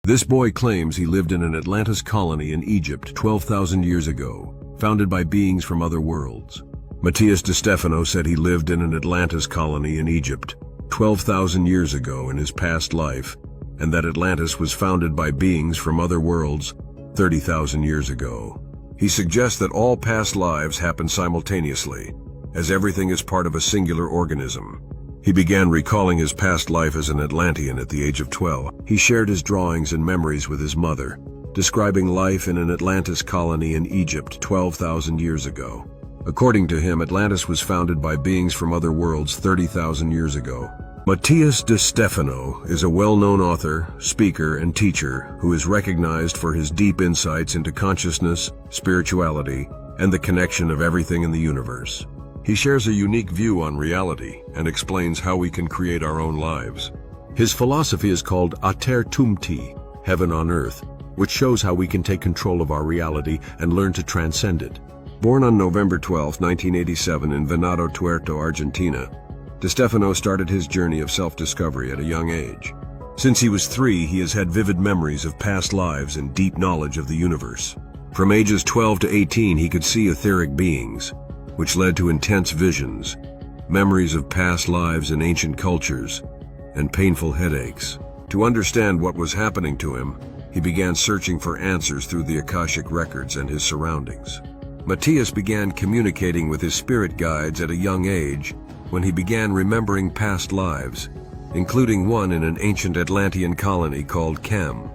This boy claims he lived in an Atlantis colony in Egypt 12,000 years ago, founded by beings from other worlds. Matthias de Stefano said he lived in an Atlantis colony in Egypt 12,000 years ago in his past life, and that Atlantis was founded by beings from other worlds 30,000 years ago. He suggests that all past lives happen simultaneously, as everything is part of a singular organism. He began recalling his past life as an Atlantean at the age of 12. He shared his drawings and memories with his mother, describing life in an Atlantis colony in Egypt 12,000 years ago. According to him, Atlantis was founded by beings from other worlds 30,000 years ago. Matthias de Stefano is a well-known author, speaker, and teacher who is recognized for his deep insights into consciousness, spirituality, and the connection of everything in the universe. He shares a unique view on reality and explains how we can create our own lives. His philosophy is called Ater Tumti, heaven on earth, which shows how we can take control of our reality and learn to transcend it. Born on November 12, 1987 in Venado Tuerto, Argentina, De Stefano started his journey of self-discovery at a young age. Since he was 3, he has had vivid memories of past lives and deep knowledge of the universe. From ages 12 to 18, he could see etheric beings, which led to intense visions, memories of past lives in ancient cultures, and painful headaches. To understand what was happening to him, he began searching for answers through the Akashic records and his surroundings. Matthias began communicating with his spirit guides at a young age when he began remembering past lives, including one in an ancient Atlantean colony called Kem,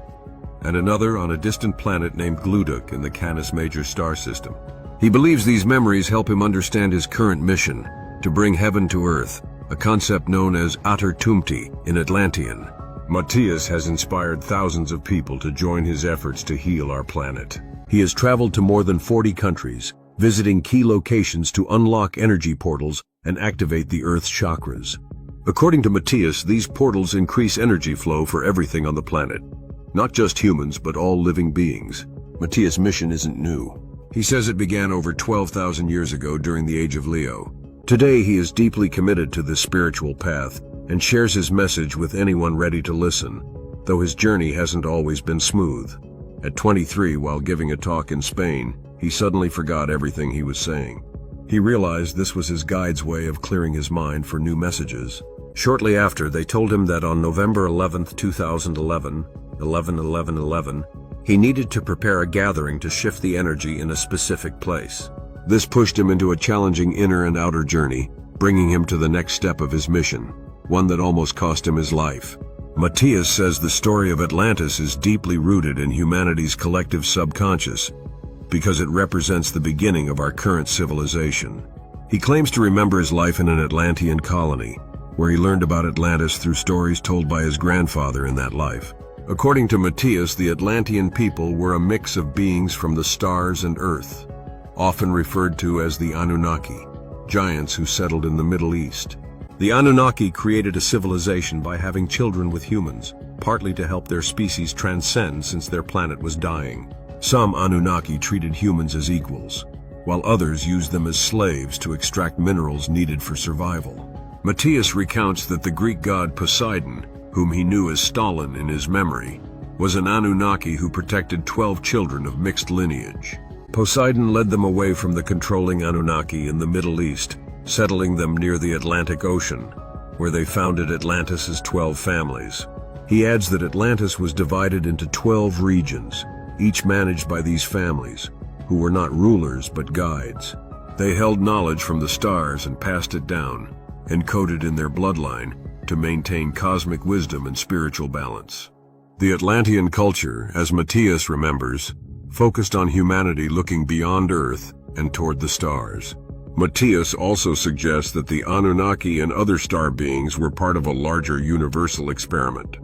and another on a distant planet named Gluduk in the Canis Major star system. He believes these memories help him understand his current mission, to bring heaven to earth, a concept known as Ater Tumti in Atlantean. Matthias has inspired thousands of people to join his efforts to heal our planet. He has traveled to more than 40 countries, visiting key locations to unlock energy portals and activate the Earth's chakras. According to Matthias, these portals increase energy flow for everything on the planet, not just humans but all living beings. Matthias' mission isn't new. He says it began over 12,000 years ago during the Age of Leo. Today he is deeply committed to this spiritual path and shares his message with anyone ready to listen, though his journey hasn't always been smooth. At 23, while giving a talk in Spain, he suddenly forgot everything he was saying. He realized this was his guide's way of clearing his mind for new messages. Shortly after, they told him that on November 11, 2011, 11/11/11, he needed to prepare a gathering to shift the energy in a specific place. This pushed him into a challenging inner and outer journey, bringing him to the next step of his mission, one that almost cost him his life. Matthias says the story of Atlantis is deeply rooted in humanity's collective subconscious, because it represents the beginning of our current civilization. He claims to remember his life in an Atlantean colony, where he learned about Atlantis through stories told by his grandfather in that life. According to Matthias, the Atlantean people were a mix of beings from the stars and Earth, often referred to as the Anunnaki, giants who settled in the Middle East. The Anunnaki created a civilization by having children with humans, partly to help their species transcend since their planet was dying. Some Anunnaki treated humans as equals, while others used them as slaves to extract minerals needed for survival. Matthias recounts that the Greek god Poseidon, whom he knew as Stalin in his memory, was an Anunnaki who protected 12 children of mixed lineage. Poseidon led them away from the controlling Anunnaki in the Middle East, settling them near the Atlantic Ocean, where they founded Atlantis' 12 families. He adds that Atlantis was divided into 12 regions, each managed by these families, who were not rulers but guides. They held knowledge from the stars and passed it down, encoded in their bloodline, to maintain cosmic wisdom and spiritual balance. The Atlantean culture, as Matthias remembers, focused on humanity looking beyond Earth and toward the stars. Matthias also suggests that the Anunnaki and other star beings were part of a larger universal experiment.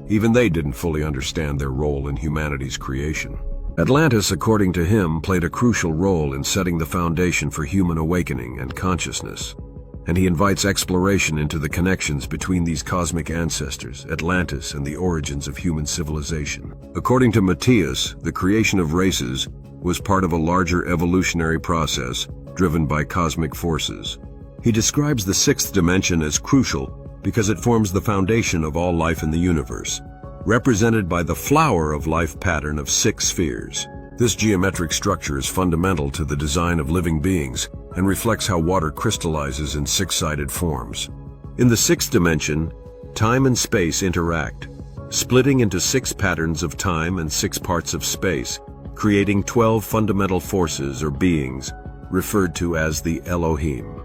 Even they didn't fully understand their role in humanity's creation. Atlantis, according to him, played a crucial role in setting the foundation for human awakening and consciousness, and he invites exploration into the connections between these cosmic ancestors, Atlantis, and the origins of human civilization. According to Matthias, the creation of races was part of a larger evolutionary process driven by cosmic forces. He describes the sixth dimension as crucial because it forms the foundation of all life in the universe. represented by the flower of life pattern of 6 spheres. This geometric structure is fundamental to the design of living beings and reflects how water crystallizes in 6-sided forms. In the 6th dimension, time and space interact, splitting into 6 patterns of time and 6 parts of space, creating 12 fundamental forces or beings, referred to as the Elohim.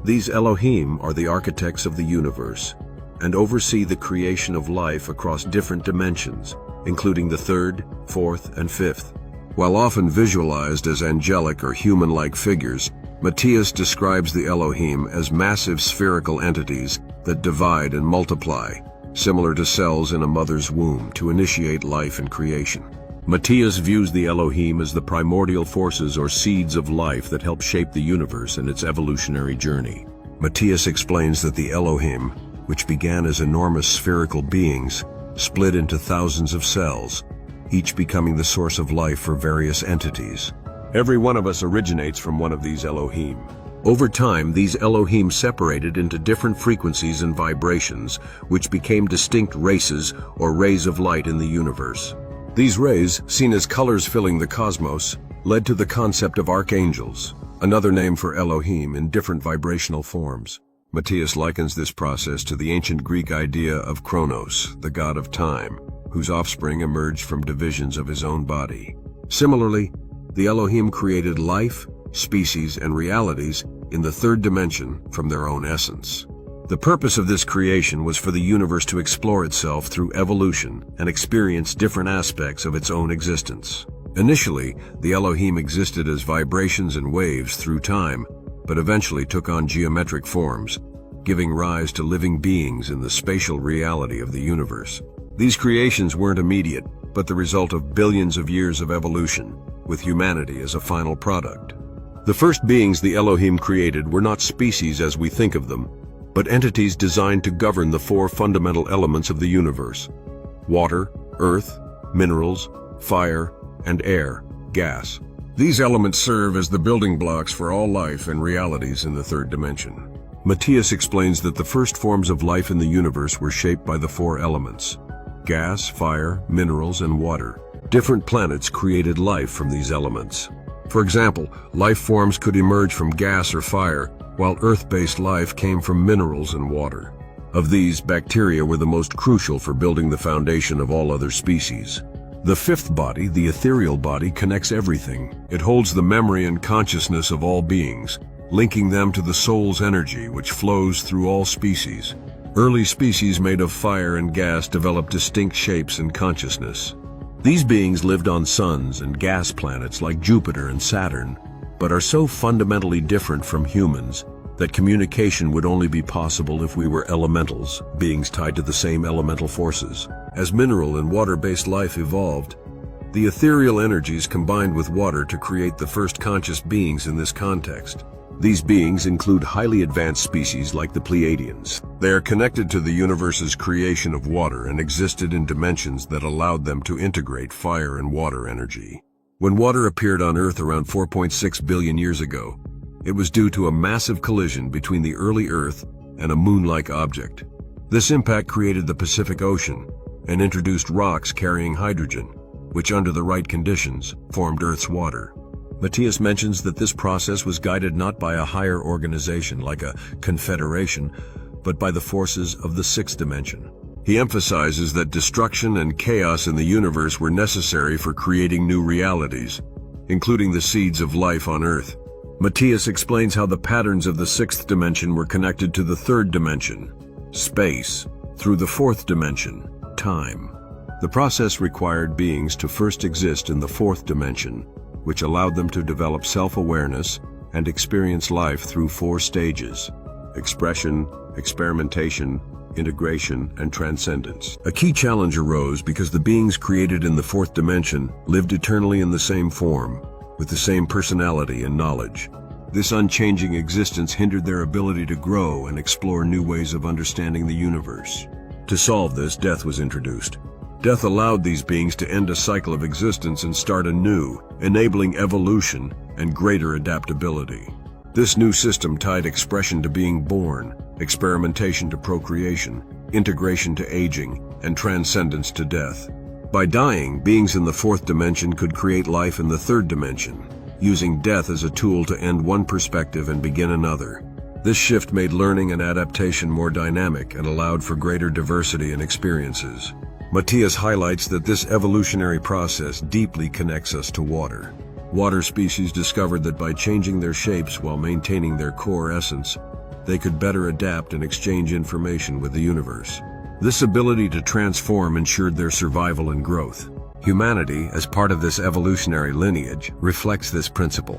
These Elohim are the architects of the universe and oversee the creation of life across different dimensions, including the 3rd, 4th, and 5th. While often visualized as angelic or human-like figures, Matthias describes the Elohim as massive spherical entities that divide and multiply, similar to cells in a mother's womb, to initiate life and creation. Matthias views the Elohim as the primordial forces or seeds of life that help shape the universe and its evolutionary journey. Matthias explains that the Elohim, which began as enormous spherical beings, split into thousands of cells, each becoming the source of life for various entities. Every one of us originates from one of these Elohim. Over time, these Elohim separated into different frequencies and vibrations, which became distinct races or rays of light in the universe. These rays, seen as colors filling the cosmos, led to the concept of archangels, another name for Elohim in different vibrational forms. Matthias likens this process to the ancient Greek idea of Kronos, the god of time, whose offspring emerged from divisions of his own body. Similarly, the Elohim created life, species, and realities in the 3rd dimension from their own essence. The purpose of this creation was for the universe to explore itself through evolution and experience different aspects of its own existence. Initially, the Elohim existed as vibrations and waves through time, but eventually took on geometric forms, giving rise to living beings in the spatial reality of the universe. These creations weren't immediate, but the result of billions of years of evolution, with humanity as a final product. The first beings the Elohim created were not species as we think of them, but entities designed to govern the 4 fundamental elements of the universe: water, earth, minerals, fire, and air, gas. These elements serve as the building blocks for all life and realities in the 3rd dimension. Matthias explains that the first forms of life in the universe were shaped by the 4 elements: gas, fire, minerals, and water. Different planets created life from these elements. For example, life forms could emerge from gas or fire, while Earth-based life came from minerals and water. Of these, bacteria were the most crucial for building the foundation of all other species. The 5th body, the ethereal body, connects everything. It holds the memory and consciousness of all beings, linking them to the soul's energy, which flows through all species. Early species made of fire and gas developed distinct shapes and consciousness. These beings lived on suns and gas planets like Jupiter and Saturn, but are so fundamentally different from humans that communication would only be possible if we were elementals, beings tied to the same elemental forces. As mineral and water-based life evolved, the ethereal energies combined with water to create the first conscious beings in this context. These beings include highly advanced species like the Pleiadians. They are connected to the universe's creation of water and existed in dimensions that allowed them to integrate fire and water energy. When water appeared on Earth around 4.6 billion years ago, it was due to a massive collision between the early Earth and a moon-like object. This impact created the Pacific Ocean and introduced rocks carrying hydrogen, which under the right conditions formed Earth's water. Matthias mentions that this process was guided not by a higher organization like a confederation, but by the forces of the 6th dimension. He emphasizes that destruction and chaos in the universe were necessary for creating new realities, including the seeds of life on Earth. Matthias explains how the patterns of the 6th dimension were connected to the 3rd dimension, space, through the 4th dimension, time. The process required beings to first exist in the 4th dimension, which allowed them to develop self-awareness and experience life through 4 stages: expression, experimentation, integration, and transcendence. A key challenge arose because the beings created in the 4th dimension lived eternally in the same form, with the same personality and knowledge. This unchanging existence hindered their ability to grow and explore new ways of understanding the universe. To solve this, death was introduced. Death allowed these beings to end a cycle of existence and start anew, enabling evolution and greater adaptability. This new system tied expression to being born, experimentation to procreation, integration to aging and transcendence to death. By dying, beings in the fourth dimension could create life in the third dimension, using death as a tool to end one perspective and begin another. This shift made learning and adaptation more dynamic and allowed for greater diversity in experiences. Matthias highlights that this evolutionary process deeply connects us to water. Water species discovered that by changing their shapes while maintaining their core essence, they could better adapt and exchange information with the universe. This ability to transform ensured their survival and growth. Humanity, as part of this evolutionary lineage, reflects this principle.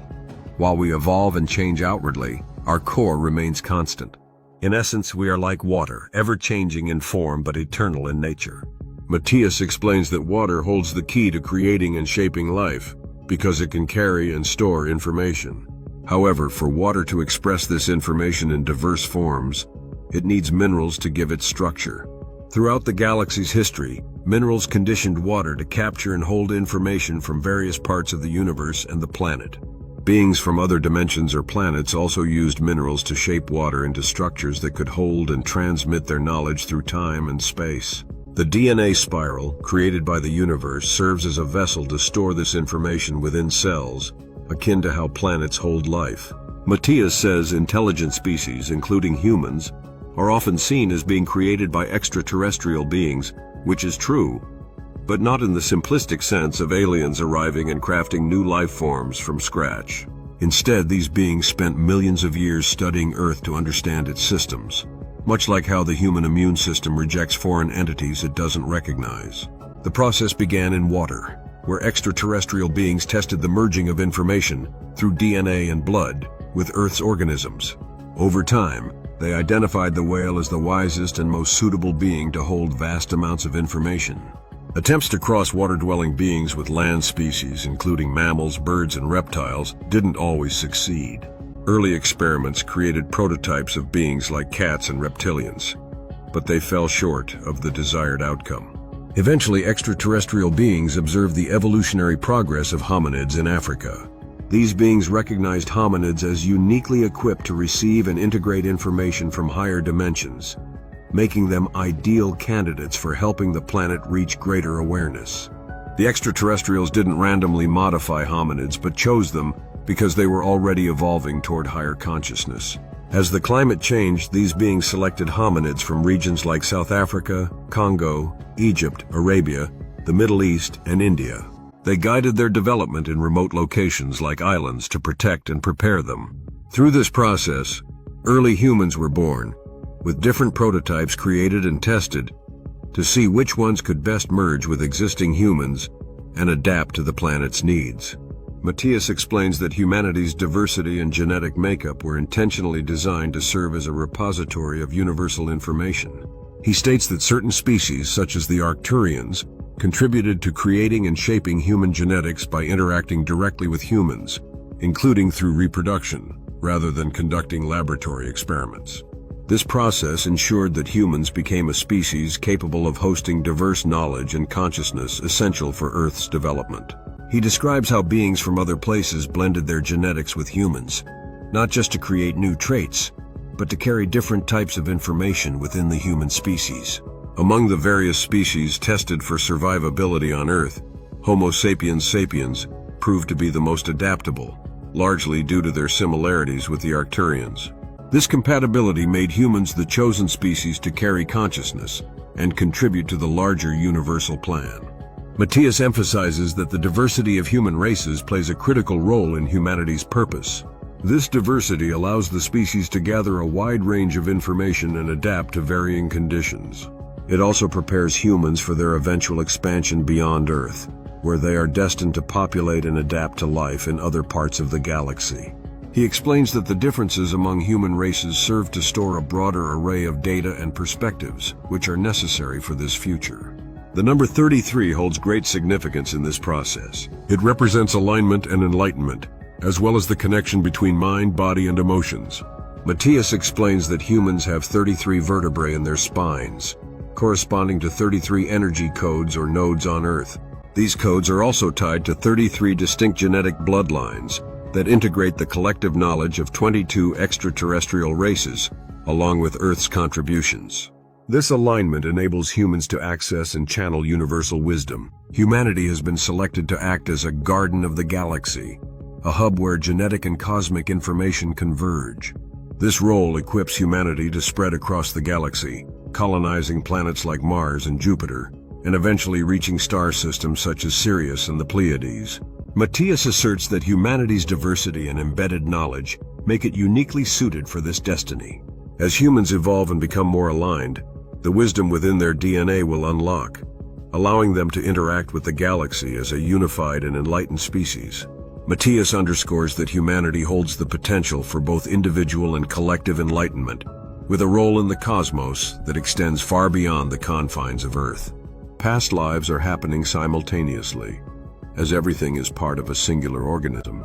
While we evolve and change outwardly, our core remains constant. In essence, we are like water, ever-changing in form but eternal in nature. Matthias explains that water holds the key to creating and shaping life, because it can carry and store information. However, for water to express this information in diverse forms, it needs minerals to give it structure. Throughout the galaxy's history, minerals conditioned water to capture and hold information from various parts of the universe and the planet. Beings from other dimensions or planets also used minerals to shape water into structures that could hold and transmit their knowledge through time and space. The DNA spiral, created by the universe, serves as a vessel to store this information within cells, akin to how planets hold life. Matthias says intelligent species, including humans, are often seen as being created by extraterrestrial beings, which is true, but not in the simplistic sense of aliens arriving and crafting new life forms from scratch. Instead, these beings spent millions of years studying Earth to understand its systems, much like how the human immune system rejects foreign entities it doesn't recognize. The process began in water, where extraterrestrial beings tested the merging of information through DNA and blood with Earth's organisms. Over time, they identified the whale as the wisest and most suitable being to hold vast amounts of information. Attempts to cross water-dwelling beings with land species, including mammals, birds, and reptiles, didn't always succeed. Early experiments created prototypes of beings like cats and reptilians, but they fell short of the desired outcome. Eventually, extraterrestrial beings observed the evolutionary progress of hominids in Africa. These beings recognized hominids as uniquely equipped to receive and integrate information from higher dimensions, making them ideal candidates for helping the planet reach greater awareness. The extraterrestrials didn't randomly modify hominids, but chose them because they were already evolving toward higher consciousness. As the climate changed, these beings selected hominids from regions like South Africa, Congo, Egypt, Arabia, the Middle East, and India. They guided their development in remote locations like islands to protect and prepare them. Through this process, early humans were born, with different prototypes created and tested to see which ones could best merge with existing humans and adapt to the planet's needs. Matthias explains that humanity's diversity and genetic makeup were intentionally designed to serve as a repository of universal information. He states that certain species, such as the Arcturians, contributed to creating and shaping human genetics by interacting directly with humans, including through reproduction, rather than conducting laboratory experiments. This process ensured that humans became a species capable of hosting diverse knowledge and consciousness essential for Earth's development. He describes how beings from other places blended their genetics with humans, not just to create new traits, but to carry different types of information within the human species. Among the various species tested for survivability on Earth, Homo sapiens sapiens proved to be the most adaptable, largely due to their similarities with the Arcturians. This compatibility made humans the chosen species to carry consciousness and contribute to the larger universal plan. Matthias emphasizes that the diversity of human races plays a critical role in humanity's purpose. This diversity allows the species to gather a wide range of information and adapt to varying conditions. It also prepares humans for their eventual expansion beyond Earth, where they are destined to populate and adapt to life in other parts of the galaxy. He explains that the differences among human races serve to store a broader array of data and perspectives, which are necessary for this future. The number 33 holds great significance in this process. It represents alignment and enlightenment, as well as the connection between mind, body, and emotions. Matthias explains that humans have 33 vertebrae in their spines, corresponding to 33 energy codes or nodes on Earth. These codes are also tied to 33 distinct genetic bloodlines that integrate the collective knowledge of 22 extraterrestrial races, along with Earth's contributions. This alignment enables humans to access and channel universal wisdom. Humanity has been selected to act as a garden of the galaxy, a hub where genetic and cosmic information converge. This role equips humanity to spread across the galaxy, colonizing planets like Mars and Jupiter, and eventually reaching star systems such as Sirius and the Pleiades. Matthias asserts that humanity's diversity and embedded knowledge make it uniquely suited for this destiny. As humans evolve and become more aligned, the wisdom within their DNA will unlock, allowing them to interact with the galaxy as a unified and enlightened species. Matthias underscores that humanity holds the potential for both individual and collective enlightenment, with a role in the cosmos that extends far beyond the confines of Earth. Past lives are happening simultaneously, as everything is part of a singular organism.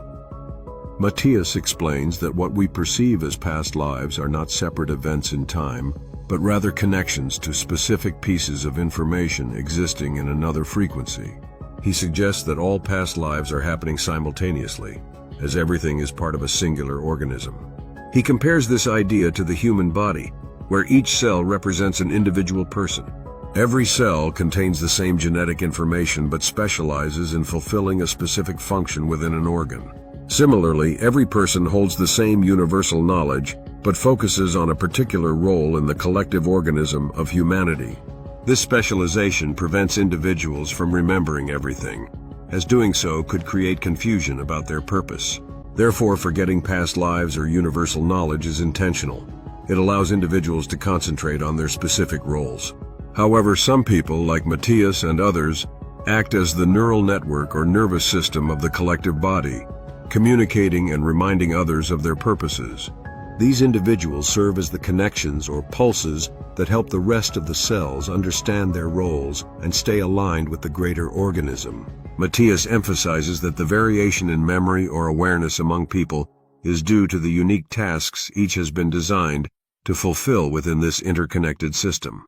Matthias explains that what we perceive as past lives are not separate events in time, but rather connections to specific pieces of information existing in another frequency. He suggests that all past lives are happening simultaneously, as everything is part of a singular organism. He compares this idea to the human body, where each cell represents an individual person. Every cell contains the same genetic information but specializes in fulfilling a specific function within an organ. Similarly, every person holds the same universal knowledge but focuses on a particular role in the collective organism of humanity. This specialization prevents individuals from remembering everything, as doing so could create confusion about their purpose. Therefore, forgetting past lives or universal knowledge is intentional. It allows individuals to concentrate on their specific roles. However, some people, like Matthias and others, act as the neural network or nervous system of the collective body, communicating and reminding others of their purposes. These individuals serve as the connections or pulses that help the rest of the cells understand their roles and stay aligned with the greater organism. Matthias emphasizes that the variation in memory or awareness among people is due to the unique tasks each has been designed to fulfill within this interconnected system.